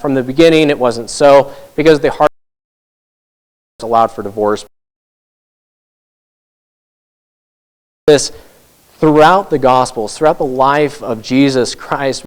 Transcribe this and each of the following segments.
From the beginning, it wasn't so, because the heart allowed for divorce. This throughout the Gospels, throughout the life of Jesus Christ,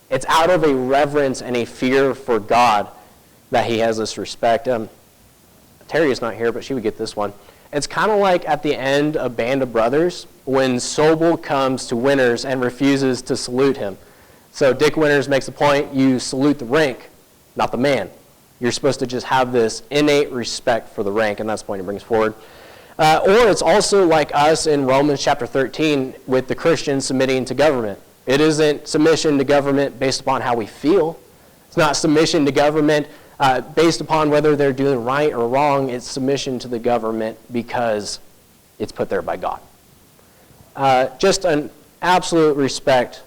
It's out of a reverence and a fear for God that he has this respect. Terry is not here, but she would get this one. It's kind of like at the end of Band of Brothers when Sobel comes to Winters and refuses to salute him. So Dick Winters makes the point, you salute the rank, not the man. You're supposed to just have this innate respect for the rank, and that's the point he brings forward. Or it's also like us in Romans chapter 13 with the Christians submitting to government. It isn't submission to government based upon how we feel. It's not submission to government based upon whether they're doing right or wrong. It's submission to the government because it's put there by God. Just an absolute respect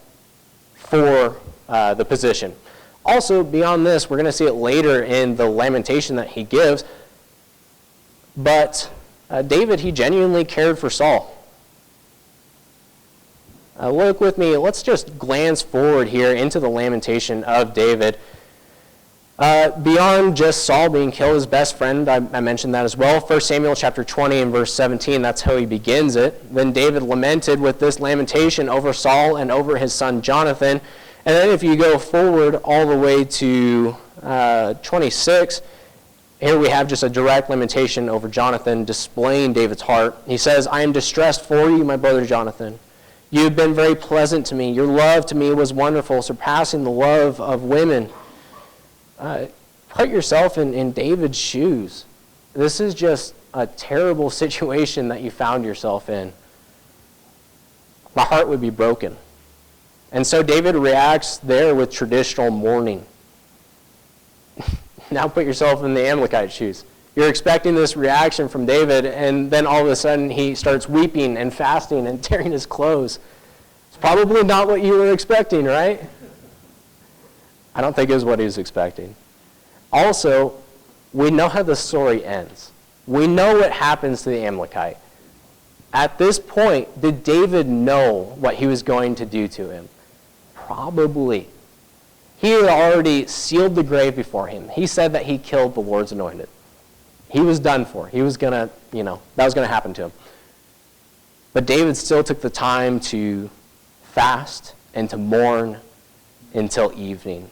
for the position. Also, beyond this, we're going to see it later in the lamentation that he gives, but David, he genuinely cared for Saul. Look with me, let's just glance forward here into the lamentation of David. Beyond just Saul being killed, his best friend, I mentioned that as well. 1 Samuel chapter 20 and verse 17, that's how he begins it. Then David lamented with this lamentation over Saul and over his son Jonathan. And then if you go forward all the way to 26, here we have just a direct lamentation over Jonathan, displaying David's heart. He says, I am distressed for you, my brother Jonathan. You have been very pleasant to me. Your love to me was wonderful, surpassing the love of women. Put yourself in David's shoes. This is just a terrible situation that you found yourself in. My heart would be broken. And so David reacts there with traditional mourning. Now put yourself in the Amalekite shoes. You're expecting this reaction from David, and then all of a sudden he starts weeping and fasting and tearing his clothes. It's probably not what you were expecting, right? I don't think it was what he was expecting. Also, we know how the story ends. We know what happens to the Amalekite. At this point, did David know what he was going to do to him? Probably. He had already sealed the grave before him. He said that he killed the Lord's anointed. He was done for. He was going to, that was going to happen to him. But David still took the time to fast and to mourn until evening.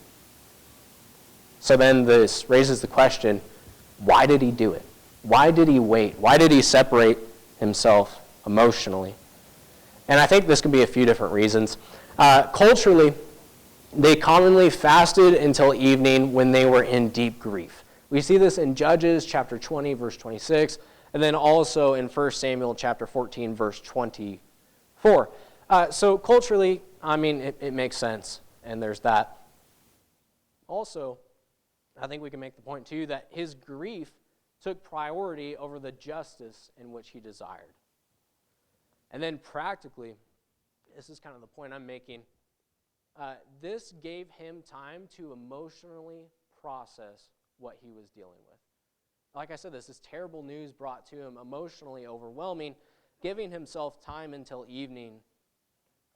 So then this raises the question, why did he do it? Why did he wait? Why did he separate himself emotionally? And I think this can be a few different reasons. Culturally, they commonly fasted until evening when they were in deep grief. We see this in Judges chapter 20, verse 26, and then also in 1 Samuel chapter 14, verse 24. So culturally, it makes sense, and there's that. Also, I think we can make the point, too, that his grief took priority over the justice in which he desired. And then practically, this is kind of the point I'm making, this gave him time to emotionally process what he was dealing with. Like I said, this is terrible news brought to him, emotionally overwhelming. Giving himself time until evening,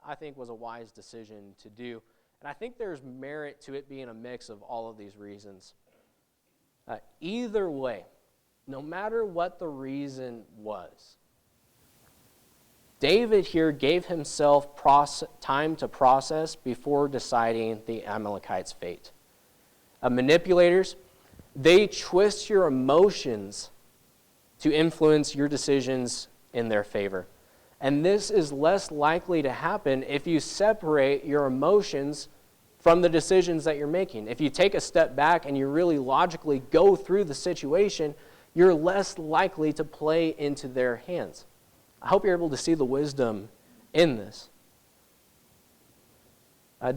I think, was a wise decision to do. And I think there's merit to it being a mix of all of these reasons. Either way, no matter what the reason was, David here gave himself time to process before deciding the Amalekites' fate. Manipulators, they twist your emotions to influence your decisions in their favor. And this is less likely to happen if you separate your emotions from the decisions that you're making. If you take a step back and you really logically go through the situation, you're less likely to play into their hands. I hope you're able to see the wisdom in this.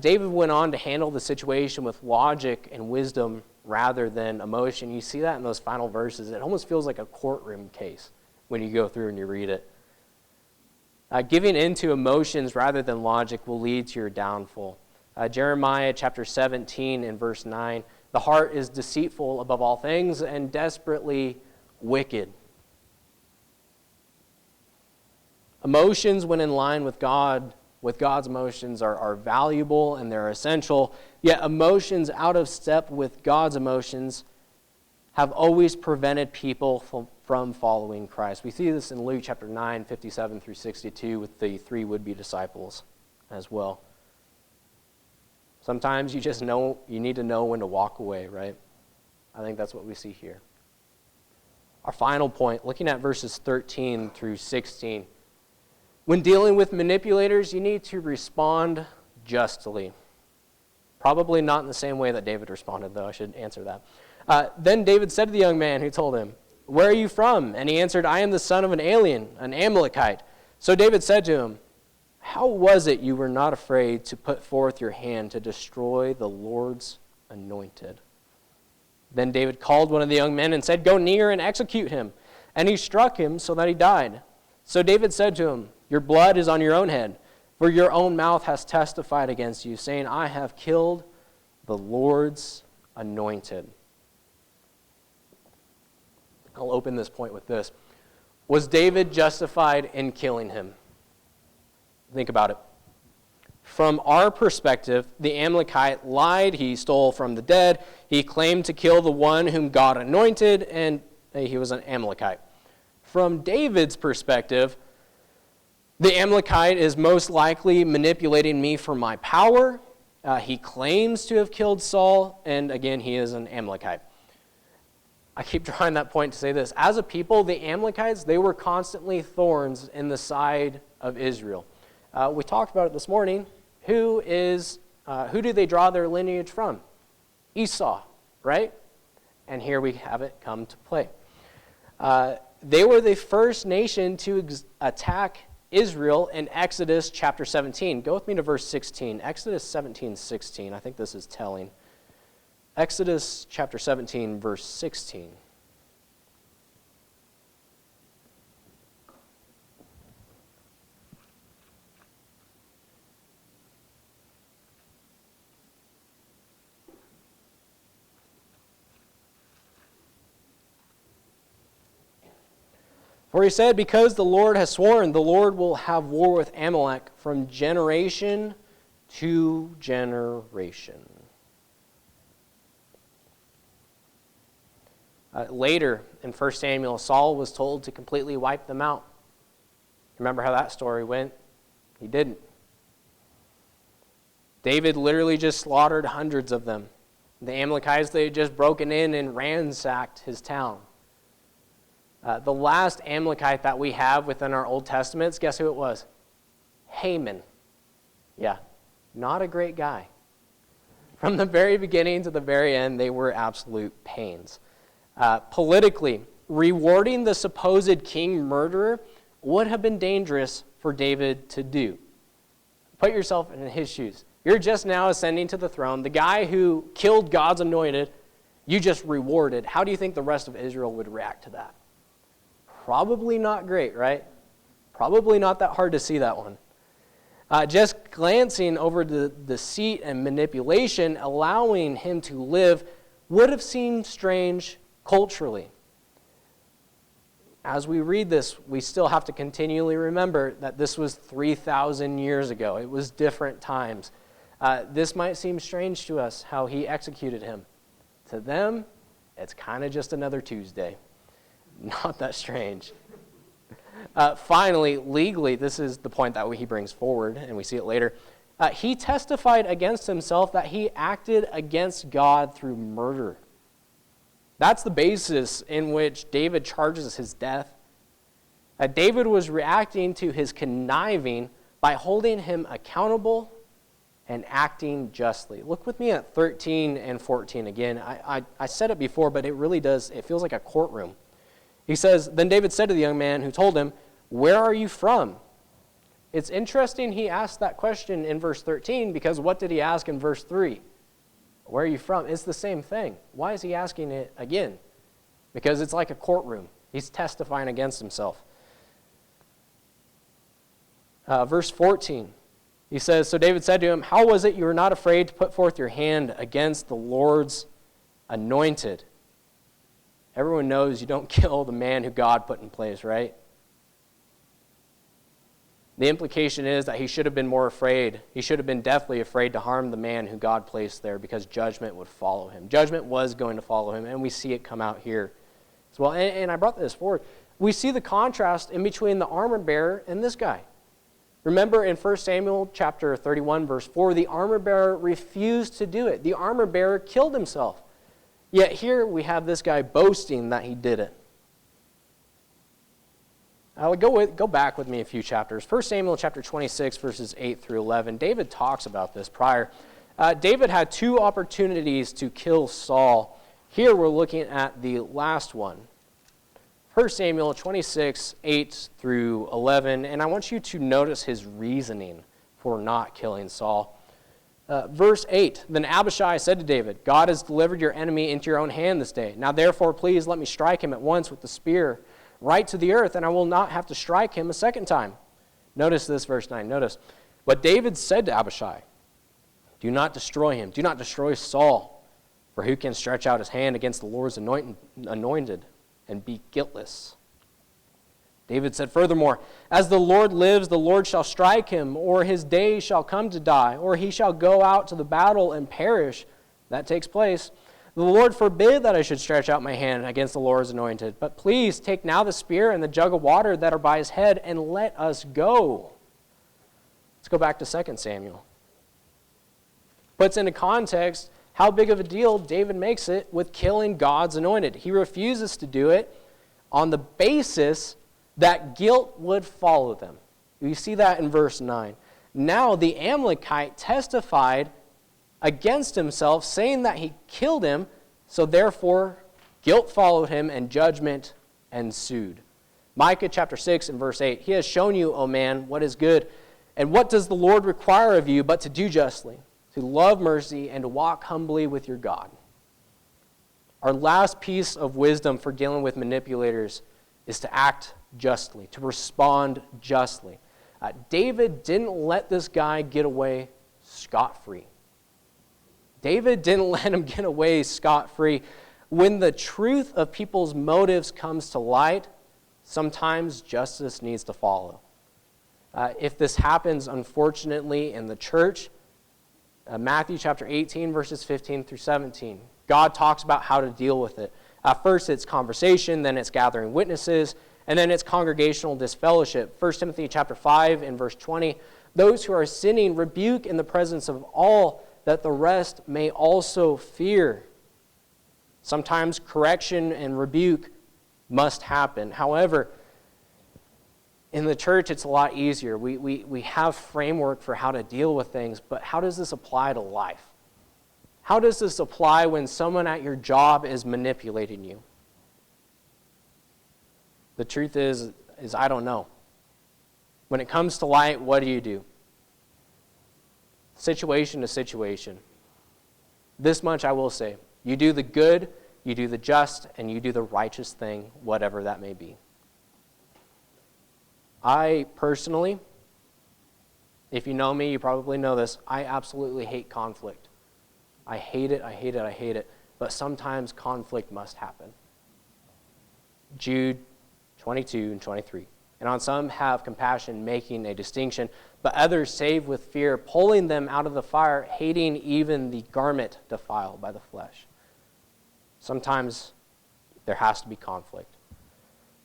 David went on to handle the situation with logic and wisdom rather than emotion. You see that in those final verses. It almost feels like a courtroom case when you go through and you read it. Giving in to emotions rather than logic will lead to your downfall. Jeremiah chapter 17 and verse 9, the heart is deceitful above all things and desperately wicked. Emotions, when in line with God, with God's emotions, are valuable and they're essential. Yet emotions out of step with God's emotions have always prevented people from following Christ. We see this in Luke chapter 9, 57 through 62 with the 3 would-be disciples as well. Sometimes you just know, you need to know when to walk away, right? I think that's what we see here. Our final point, looking at verses 13 through 16. When dealing with manipulators, you need to respond justly. Probably not in the same way that David responded, though. I should answer that. Then David said to the young man who told him, "Where are you from?" And he answered, "I am the son of an alien, an Amalekite." So David said to him, "How was it you were not afraid to put forth your hand to destroy the Lord's anointed?" Then David called one of the young men and said, "Go near and execute him." And he struck him so that he died. So David said to him, "Your blood is on your own head, for your own mouth has testified against you, saying, 'I have killed the Lord's anointed.'" I'll open this point with this. Was David justified in killing him? Think about it. From our perspective, the Amalekite lied, he stole from the dead, he claimed to kill the one whom God anointed, and he was an Amalekite. From David's perspective, the Amalekite is most likely manipulating me for my power. He claims to have killed Saul, and again, he is an Amalekite. I keep drawing that point to say this. As a people, the Amalekites, they were constantly thorns in the side of Israel. We talked about it this morning. Who do they draw their lineage from? Esau, right? And here we have it come to play. They were the first nation to attack Israel in Exodus chapter 17. Go with me to verse 16. Exodus 17:16. I think this is telling. Exodus chapter 17, verse 16. For he said, "Because the Lord has sworn, the Lord will have war with Amalek from generation to generation." Later in 1 Samuel, Saul was told to completely wipe them out. Remember how that story went? He didn't. David literally just slaughtered hundreds of them. The Amalekites, they had just broken in and ransacked his town. The last Amalekite that we have within our Old Testaments, guess who it was? Haman. Yeah, not a great guy. From the very beginning to the very end, they were absolute pains. Politically, rewarding the supposed king murderer would have been dangerous for David to do. Put yourself in his shoes. You're just now ascending to the throne. The guy who killed God's anointed, you just rewarded. How do you think the rest of Israel would react to that? Probably not great, right? Probably not that hard to see that one. Just glancing over the deceit and manipulation, allowing him to live, would have seemed strange culturally. As we read this, we still have to continually remember that this was 3,000 years ago. It was different times. This might seem strange to us, how he executed him. To them, it's kind of just another Tuesday. Not that strange. Finally, legally, this is the point that he brings forward, and we see it later. He testified against himself that he acted against God through murder. That's the basis in which David charges his death. David was reacting to his conniving by holding him accountable and acting justly. Look with me at 13 and 14 again. I said it before, but it really does. It feels like a courtroom. He says, "Then David said to the young man who told him, 'Where are you from?'" It's interesting he asked that question in verse 13 because what did he ask in verse 3? Where are you from? It's the same thing. Why is he asking it again? Because it's like a courtroom. He's testifying against himself. Verse 14, he says, "So David said to him, 'How was it you were not afraid to put forth your hand against the Lord's anointed?'" Everyone knows you don't kill the man who God put in place, right? The implication is that he should have been more afraid. He should have been deathly afraid to harm the man who God placed there because judgment would follow him. Judgment was going to follow him, and we see it come out here as well. And I brought this forward. We see the contrast in between the armor bearer and this guy. Remember in 1 Samuel chapter 31, verse 4, the armor bearer refused to do it. The armor bearer killed himself. Yet here we have this guy boasting that he did it. Go back with me a few chapters. 1 Samuel chapter 26, verses 8 through 11. David talks about this prior. David had two opportunities to kill Saul. Here we're looking at the last one. 1 Samuel 26, 8 through 11. And I want you to notice his reasoning for not killing Saul. Verse 8, Then Abishai said to David, God has delivered your enemy into your own hand this day. Now therefore, please let me strike him at once with the spear, right to the earth, and I will not have to strike him a second time. Notice this, verse 9. Notice, But David said to Abishai, Do not destroy him. Do not destroy Saul. For who can stretch out his hand against the Lord's anointed and be guiltless? David said furthermore, As the Lord lives, the Lord shall strike him, or his days shall come to die, or he shall go out to the battle and perish. That takes place. The Lord forbid that I should stretch out my hand against the Lord's anointed. But please take now the spear and the jug of water that are by his head, and let us go. Let's go back to 2 Samuel. Puts into context how big of a deal David makes it with killing God's anointed. He refuses to do it on the basis that guilt would follow them. You see that in verse 9. Now the Amalekite testified against himself, saying that he killed him, so therefore guilt followed him and judgment ensued. Micah chapter 6 and verse 8, He has shown you, O man, what is good, and what does the Lord require of you but to do justly, to love mercy, and to walk humbly with your God. Our last piece of wisdom for dealing with manipulators is to act justly, to respond justly. David didn't let this guy get away scot-free. David didn't let him get away scot-free. When the truth of people's motives comes to light, sometimes justice needs to follow. If this happens, unfortunately, in the church, Matthew chapter 18, verses 15 through 17. God talks about how to deal with it. First, it's conversation, then it's gathering witnesses, and then it's congregational disfellowship. 1 Timothy chapter 5 and verse 20, Those who are sinning rebuke in the presence of all, that the rest may also fear. Sometimes correction and rebuke must happen. However, in the church, it's a lot easier. We have framework for how to deal with things, but how does this apply to life? How does this apply when someone at your job is manipulating you? The truth is I don't know. When it comes to light, what do? Situation to situation. This much I will say. You do the good, you do the just, and you do the righteous thing, whatever that may be. I personally, if you know me, you probably know this, I absolutely hate conflict. I hate it. But sometimes conflict must happen. Jude 22 and 23. And on some have compassion, making a distinction, but others save with fear, pulling them out of the fire, hating even the garment defiled by the flesh. Sometimes there has to be conflict.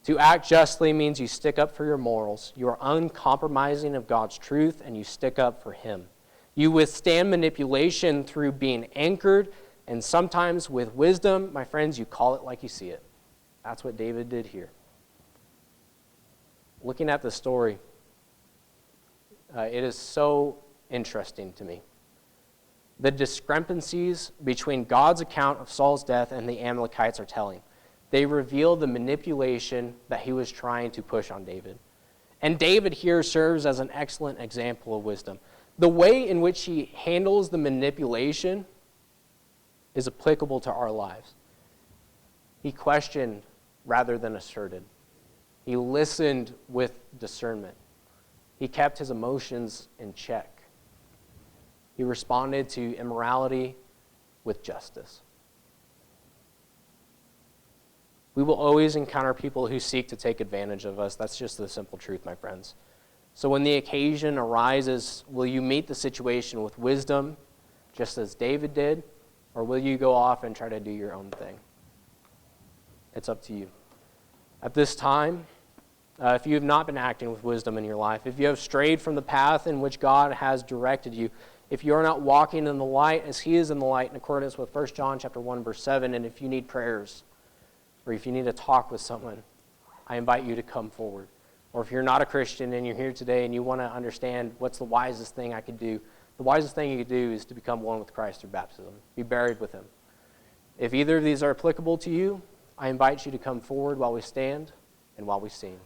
To act justly means you stick up for your morals. You are uncompromising of God's truth, and you stick up for Him. You withstand manipulation through being anchored, and sometimes with wisdom, my friends, you call it like you see it. That's what David did here. Looking at the story, it is so interesting to me. The discrepancies between God's account of Saul's death and the Amalekites are telling. They reveal the manipulation that he was trying to push on David. And David here serves as an excellent example of wisdom. The way in which he handles the manipulation is applicable to our lives. He questioned rather than asserted. He listened with discernment. He kept his emotions in check. He responded to immorality with justice. We will always encounter people who seek to take advantage of us. That's just the simple truth, my friends. So when the occasion arises, will you meet the situation with wisdom, just as David did, or will you go off and try to do your own thing? It's up to you. At this time, if you have not been acting with wisdom in your life, if you have strayed from the path in which God has directed you, if you are not walking in the light as He is in the light in accordance with 1 John chapter 1, verse 7, and if you need prayers, or if you need to talk with someone, I invite you to come forward. Or if you're not a Christian and you're here today and you want to understand what's the wisest thing I could do, the wisest thing you could do is to become one with Christ through baptism. Be buried with Him. If either of these are applicable to you, I invite you to come forward while we stand and while we sing.